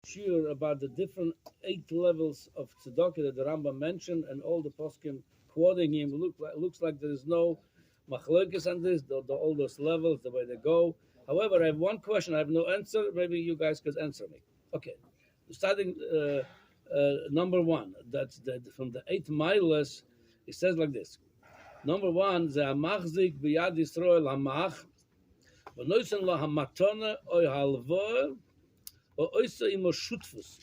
Shiur about the different 8 levels of tzedakah that the Rambam mentioned, and all the poskim quoting him. Looks like there is no machlokes on this, all those levels, the way they go. However, I have one question. I have no answer. Maybe you guys could answer me. Okay, starting number one. That's from the 8 miles. It says like this. Number one, the amachzik biyad Yisrael hamach, v'noisen la hamatona oy halva, o oisa imo shutfus.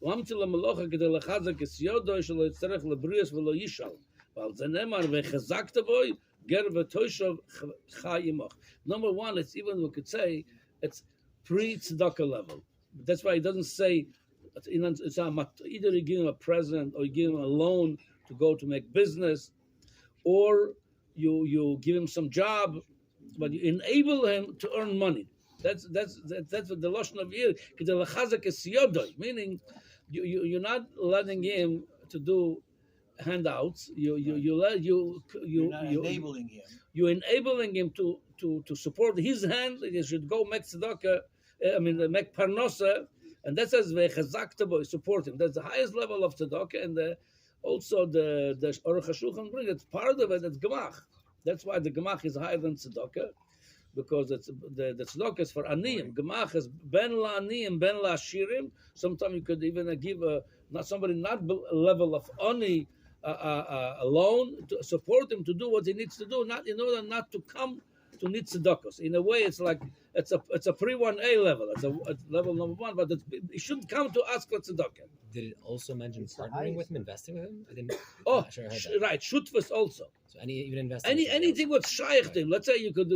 Lamti la melocha k'de lechazak es yodo shelo yitzarech lebrius v'lo yishal. Val ze nemar v'chazakta boy, ger v'toishav chai imoch. Number one, it's even, we could say, it's pre-tzedakah level. That's why it doesn't say, it's either you give him a present or you give him a loan to go to make business, or you give him some job, but you enable him to earn money. That's what the lashon of here. Meaning, you're not letting him to do handouts. You're enabling him. You're enabling him to support his hand. He should go make tzedakah. Make parnosa, and that says vechazakta boy, support him. That's the highest level of tzedakah, and also the Halacha Shiur bring it's part of it. It's gemach. That's why the gemach is higher than tzedakah, because it's the tzedakah is for aniyim. Gemach is ben la aniyim, ben la shirim. Sometimes you could even give not level of ani a loan to support him to do what he needs to do, not in order not to come to need tzedakos. In a way, it's like it's a pre-1A level. It's level number one, but it shouldn't come to ask for tzedakah. Did it also mention partnering with him, investing with him? I didn't. Sure right, shutfus also. So even investing. Anything what's shaykh to him. Let's say you could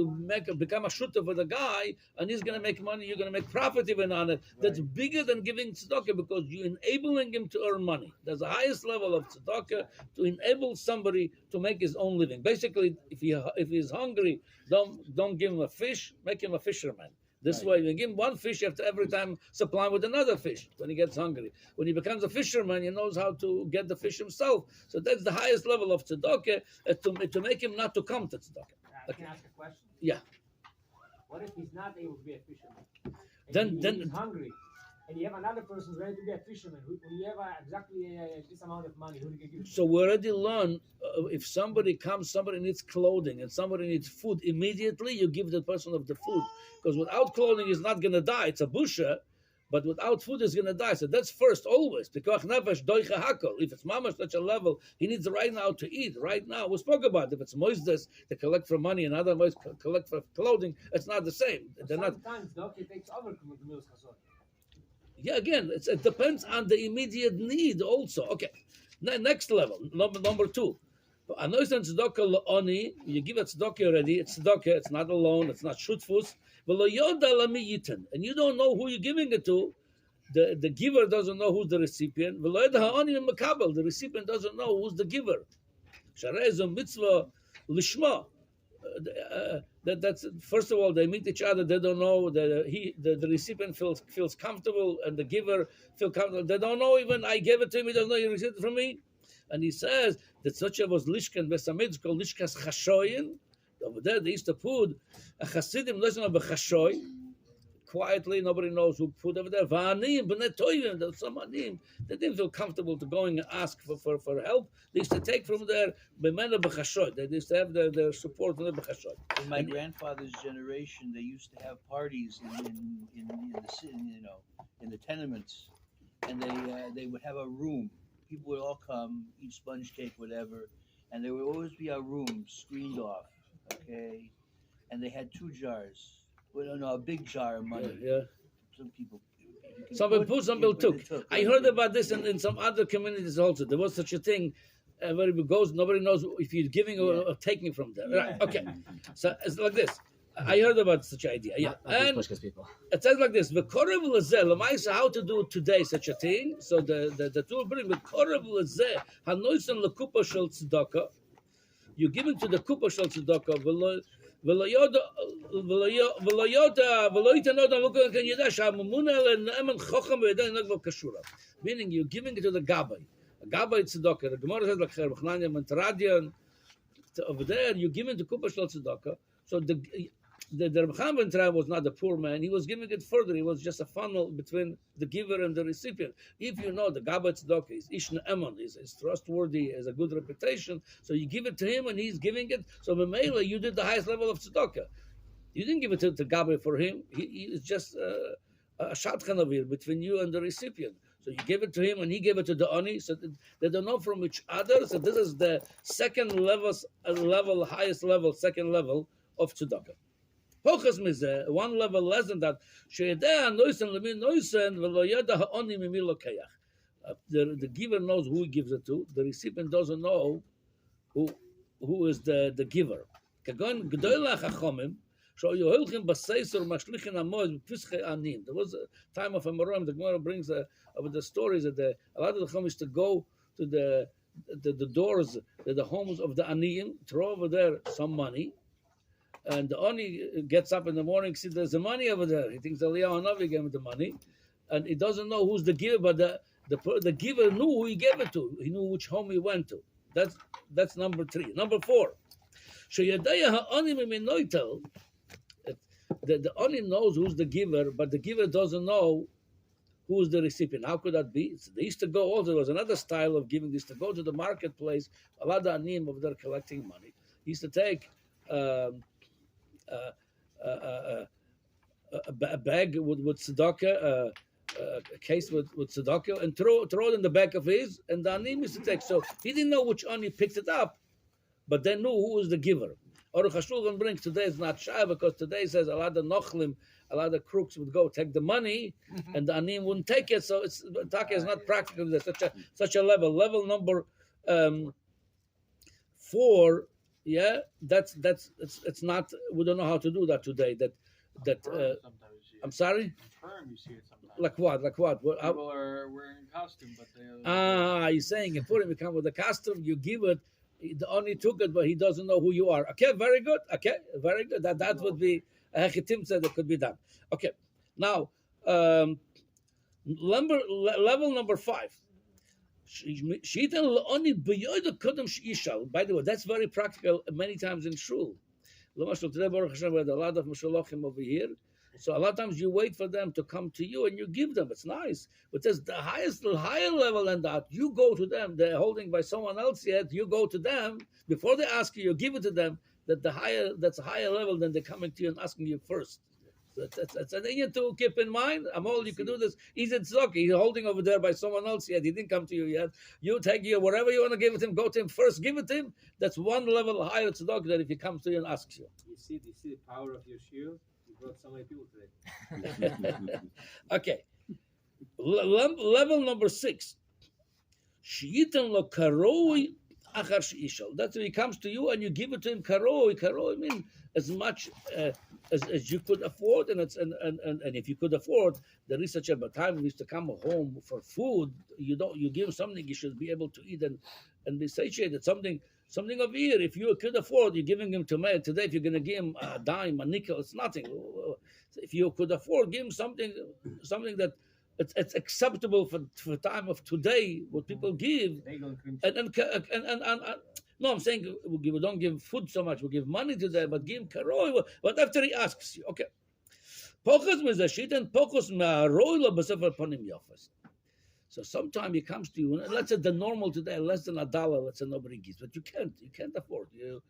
become a shutah for the guy, and he's going to make money. You're going to make profit even on it. That's bigger than giving tzedakah, because you're enabling him to earn money. There's the highest level of tzedakah, to enable somebody to make his own living. Basically, if he's hungry, don't give him a fish. Make him a fisherman. This way, when you give him one fish, you have to every time supply him with another fish when he gets hungry. When he becomes a fisherman, he knows how to get the fish himself. So that's the highest level of tzedakah, to make him not to come to tzedakah. I can ask a question. Yeah. What if he's not able to be a fisherman? Then he's hungry, and you have another person who's ready to be a fisherman. When you have exactly this amount of money, who do you give? So we already learned, if somebody needs clothing and somebody needs food, immediately you give the person of the food, because without clothing he's not going to die. It's a busha, but without food he's going to die. So that's first always. If it's mamash such a level, he needs right now to eat. Right now, we spoke about it. If it's moistus, they collect for money, and otherwise collect for clothing. It's not the same. They're not. Sometimes tzedakah takes over the mills chazon. Yeah, again, it depends on the immediate need also. Okay, next level, number two. I know it's tzedakah le'oni. You give it tzedakah already. It's tzedakah. It's not a loan. It's not shutfus. And you don't know who you're giving it to. The giver doesn't know who's the recipient. The recipient doesn't know who's the giver. Sharei a mitzvah lishma. That's first of all, they meet each other. They don't know the recipient feels comfortable, and the giver feels comfortable. They don't know even I gave it to him. He doesn't know he received it from me. And he says that such a was lishkan besamid called lishkas chashoyin. Over there, they used to put a chasidim listen of a chashoy. Quietly, nobody knows who put over there. Va'anim, b'nei toivim, there's some anim. They didn't feel comfortable to going and ask for help. They used to take from there b'mena b'chashod. They used to have their support from the b'chashod. In my grandfather's generation, they used to have parties in the city, in the tenements, and they would have a room. People would all come, eat sponge cake, whatever, and there would always be a room screened off. Okay, and they had 2 jars. Well, no, a big jar of money. Yeah. Some people. Some people took. I heard about this in some other communities also. There was such a thing. Where it goes, nobody knows if you're giving or taking from there. Right? Okay. So it's like this. I heard about such an idea. Yeah. And it says like this: how to do today such a thing. So the two bring you give it to the kupa shel tzedakah. Meaning you're giving it to the Gabbai. A Gabbai tzedakah. The Gemara says like Cherubchananya Mentaradian. Over there, you're giving the Kupa Shel Tzedakah. So the Reb Chaim ben Terai was not a poor man. He was giving it further. He was just a funnel between the giver and the recipient. If you know the Gabbai Tzedakah is Ishna Emon, is trustworthy, has a good reputation, so you give it to him and he's giving it. So Memela, you did the highest level of Tzedakah. You didn't give it to Gabbai for him. He is just a shadchan of it between you and the recipient. So you give it to him and he gave it to the Ani. So they don't know from each other. So this is the second level, highest level, second level of Tzedakah. Hochas mizeh, one level less than that. The giver knows who he gives it to. The recipient doesn't know who is the giver. There was a time of Amorim. The Gemara brings of the stories that a lot of the Chum used to go to the doors, the homes of the Aniyim, throw over there some money. And the Oni gets up in the morning, sees there's the money over there. He thinks Eliyahu Hanavi gave him the money, and he doesn't know who's the giver, but the giver knew who he gave it to. He knew which home he went to. That's number 3. Number 4, the Oni knows who's the giver, but the giver doesn't know who's the recipient. How could that be? They used to go also, there was another style of giving. They used to go to the marketplace, a lot of Aniyim over there collecting money. He used to take a bag with tzedakah, a case with tzedakah, and throw it in the back of his, and the Ani used to take. So he didn't know which Ani picked it up, but they knew who was the giver. Aruch HaShulchan brings today is not shy, because today says a lot of nochlim, a lot of crooks would go take the money, and the Ani wouldn't take it. So tzedakah is not practical. There's such a level. Level number 4. Yeah, it's not. We don't know how to do that today. I'm sorry. Firm, you see it sometimes. Like what? People are wearing costume, but they. You're saying in Purim you come with a costume, you give it. The Oni took it, but he doesn't know who you are. Okay, very good. Okay, very good. That would be Hechitim said it could be done. Okay, now level number 5. By the way, that's very practical many times in shul. Today, Baruch Hashem, we had a lot of Meshulachim over here. So a lot of times you wait for them to come to you and you give them. It's nice. But there's the higher level than that. You go to them. They're holding by someone else yet. You go to them. Before they ask you give it to them. That's a higher level than they're coming to you and asking you first. That's an thing to keep in mind. You can do this. He's in tzedakah. He's holding over there by someone else yet. He didn't come to you yet. You take whatever you want to give it to him. Go to him first. Give it to him. That's one level higher tzedakah than if he comes to you and asks you. You see the power of your shiur. You brought so many people today. Okay. Level number 6. Shiyitan lo karoi achar sheishal. That's when he comes to you and you give it to him karoi. Karoi means as much as you could afford, and if you could afford, there is such a time when you used to come home for food. You give something, you should be able to eat and be satiated. Something of here. If you could afford, you're giving him today. If you're going to give him a dime, a nickel, it's nothing. If you could afford, give him something that it's acceptable for time of today. What people give, no, I'm saying we don't give food so much. We give money to them, but give him karoi. But after he asks you, okay. So sometimes he comes to you, and let's say the normal today, less than $1, let's say nobody gives, but you can't afford. You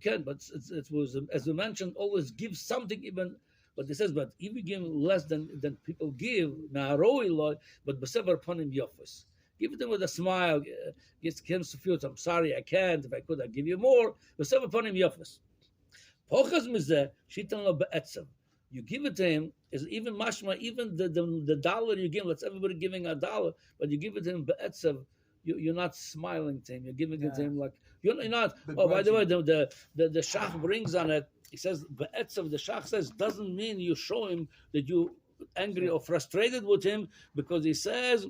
can't, but it was, as we mentioned, always give something even. But it says, but if you give less than people give, but b'sefer panim yofes. Give it to him with a smile. Gets him to feel, I'm sorry, I can't. If I could, I'd give you more. B'sefer panim yofes. Pochas mizeh shitan lo be'etzav. You give it to him, is even mashma, even the dollar you give, let's everybody giving $1, but you give it to him be'etzav, you're not smiling to him. You're giving it to him like, you're not, by the way, the Shach brings on it, he says, be'etzav, the Shach says, doesn't mean you show him that you're angry or frustrated with him, because he says,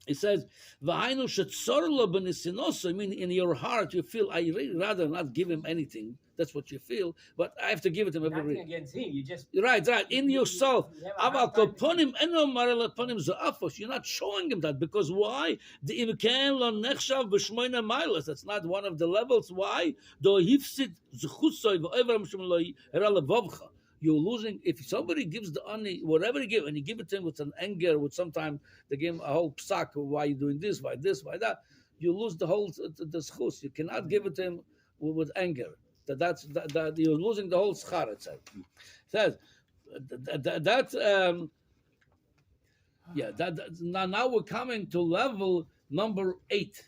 He says, "V'hainu shetzor lo b'nisinoso." I mean, in your heart, you feel, I really rather not give him anything. That's what you feel, but I have to give it to him every Nothing week. against him. You just Right. In yourself. You have a hard time. You're not showing him that because why? That's not one of the levels. Why? You're losing. If somebody gives the ani, whatever you give, and you give it to him with an anger, with sometimes they give him a whole psak, why you doing this, why that, you lose the whole the schus. You cannot give it to him with anger. That you're losing the whole schar. It says now we're coming to level number 8.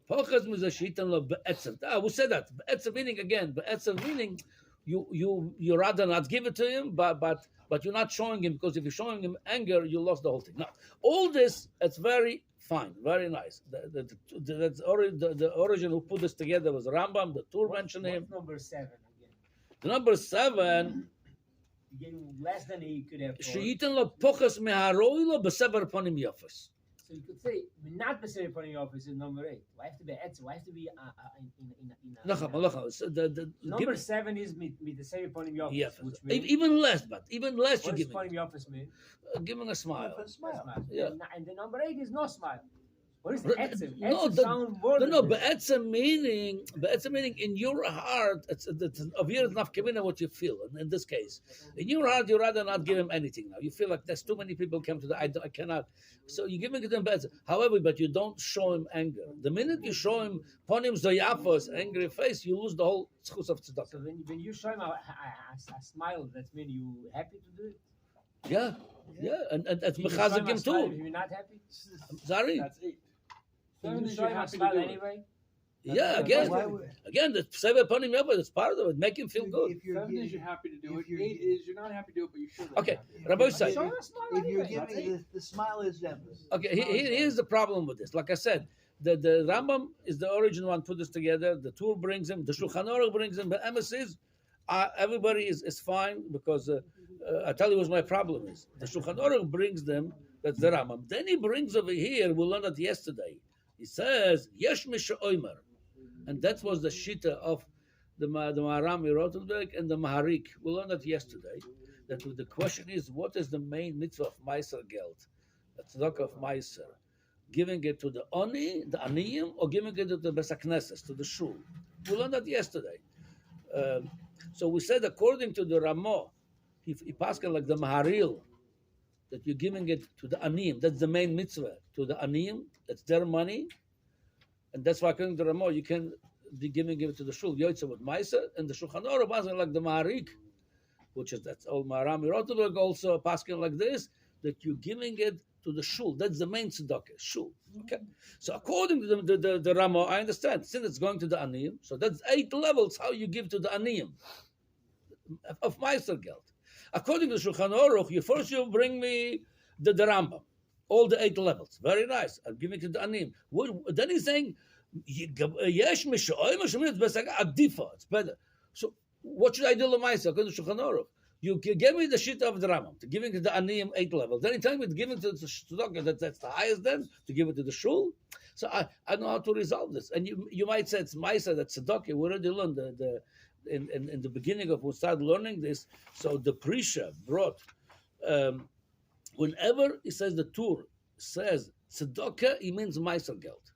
We said that. Be'etzav meaning you rather not give it to him, but you're not showing him, because if you're showing him anger, you lost the whole thing. Now, all this, it's very fine, very nice. The origin who put this together was Rambam. The Tur mentioned him. number 7 again. The number 7. You gave him less than he could have. Sheyitin lo pochas meharoi lo b'sever panim yafas. So you could say not the same putting office is number 8. Why have to be etz? Why have to be Lacha. So number 7 is with the same putting office. Yes, Which means, even less you what give does putting office mean? him a smile. Smile. Yeah. And the number 8 is no smile. What is the etzem? No, Etzem sound more than this. be'etzem meaning in your heart, it's of your nafkamina what you feel. In this case, in your heart, you rather not give him anything. Now you feel like there's too many people come to the I cannot. So you give him be'etzem. However, but you don't show him anger. The minute you show him ponim zoyafos, angry face, you lose the whole schus of tzedakah. So when you show him a smile, that means you happy to do it. Yeah, and it's If you show him mechazik a him smile, too. You're not happy. I'm sorry. That's 8. Can 7 you is show you're him a happy to smile do it. anyway? Yeah, again, the sever ponim yafos. It's part of it. Make him feel good. 7 is you're happy to do it. if you're- 8 is you're not happy to do it, but you should. Okay, Rabbi Show say. him a smile If you're anyway. giving the smile is them. Okay, here's the problem with this. Like I said, the Rambam is the origin one put this together. The Tur brings him, the Shulchan Aruch brings him. The emes is everybody is fine because I tell you what my problem is. The Shulchan Aruch brings them. That's the Rambam. Then he brings over here. We learned that yesterday. He says Yesh Misha Oimer, and that was the shita of the Maharam Rotenberg and the Maharik. We learned that yesterday. That the question is, what is the main mitzvah of Meiser Geld? The tzedakah of Meiser. Giving it to the Oni, the Aniyim, or giving it to the Besakneses, to the Shul. We learned that yesterday. So we said, according to the Ramah, he passed like the Maharil, that you're giving it to the Aniyim. That's the main mitzvah, to the Aniyim. That's their money. And that's why, according to the Ramah, you can be giving it to the Shul, Yoitza with Meiser, and the Shulchan Aruch passing like the Maharik, which is that's old Maharami Rotenberg also passing like this, that you're giving it to the shul. That's the main tzedakah, shul. Okay. So according to the Ramah, I understand. Since it's going to the aniyim, so that's 8 levels how you give to the aniyim of Meiser Geld. According to Shulchan Aruch, you bring me the Rambam, all the 8 levels. Very nice. I'm giving it to the aniyim. Then he's saying, yesh adifa. It's better. So what should I do, Lamaisa? According to Shulchan Aruch, you give me the shit of the Rambam to giving it to the Aniyim 8 level. Then you tell me to give it to the tzedakah, that's the highest then, to give it to the shul. So I know how to resolve this. And you might say it's Maisa, that's tzedakah. We already learned in the beginning of when we started learning this. So the Prisha brought, whenever he says the Tur says tzedakah, he means Meiser Geld.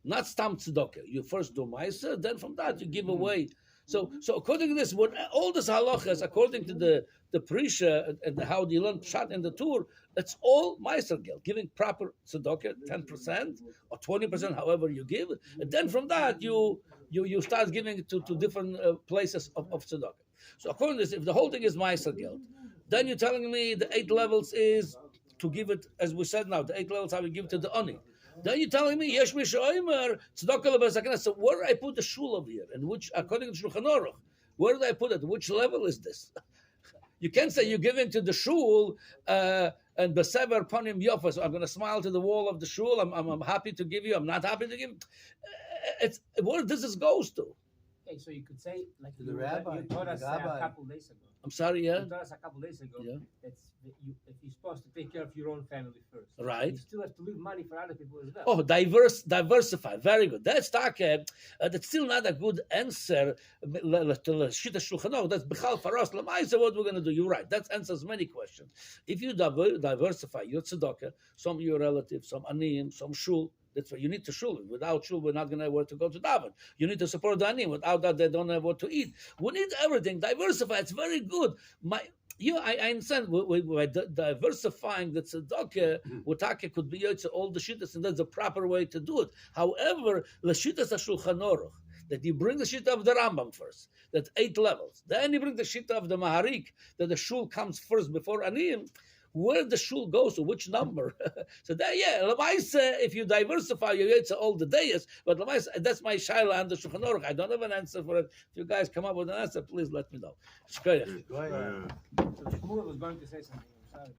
Not stam tzedakah. You first do Meiser, then from that you give away. So according to this, what all this halachas, according to the Prisha and how you learn pshat in the Tur, it's all Meiser Geld, giving proper tzedakah, 10% or 20%, however you give, and then from that you start giving it to different places of tzedakah. So according to this, if the whole thing is Meiser Geld, then you're telling me the 8 levels is to give it, as we said now, the 8 levels how we give it to the Ani. Then you're telling me, Yesh Misha Oimer, tzedakah lebesakneses. So where do I put the shul over here? And which, according to Shulchan Aruch, where do I put it? Which level is this? You can't say you're giving to the shul and besever panim yofas. So I'm going to smile to the wall of the shul. I'm happy to give you. I'm not happy to give. It's where this goes to. Okay, so you could say, like To the you, rabbi, you to taught the us rabbi. a couple days ago. I'm sorry, yeah? You taught us a couple days ago Yeah. that if you're supposed to take care of your own family first. Right. You still have to leave money for other people as well. Oh, diversify. Very good. That's that's still not a good answer to the Shita Shulchan Aruch. That's Bechal for us. Lamaisa, what we're going to do? You're right. That answers many questions. If you diversify your tzedakah, some your relatives, some aniyim, some shul, that's what you need to shul. Without shul, we're not going to have where to go to daven. You need to support the aniyim. Without that, they don't have what to eat. We need everything. Diversify. It's very good. I understand. By diversifying the tzedakah, could be yotze all the shittas, and that's the proper way to do it. However, the shittas Shulchan Aruch, that you bring the shita of the Rambam first, that's 8 levels. Then you bring the shita of the Maharik, that the shul comes first before aniyim. Where the shul goes to which number? So that if you diversify your yotze all the days, but that's my shaila and the Shulchan Aruch. I don't have an answer for it. If you guys come up with an answer, please let me know. Go ahead. So Shmuel was going to say something. I'm sorry.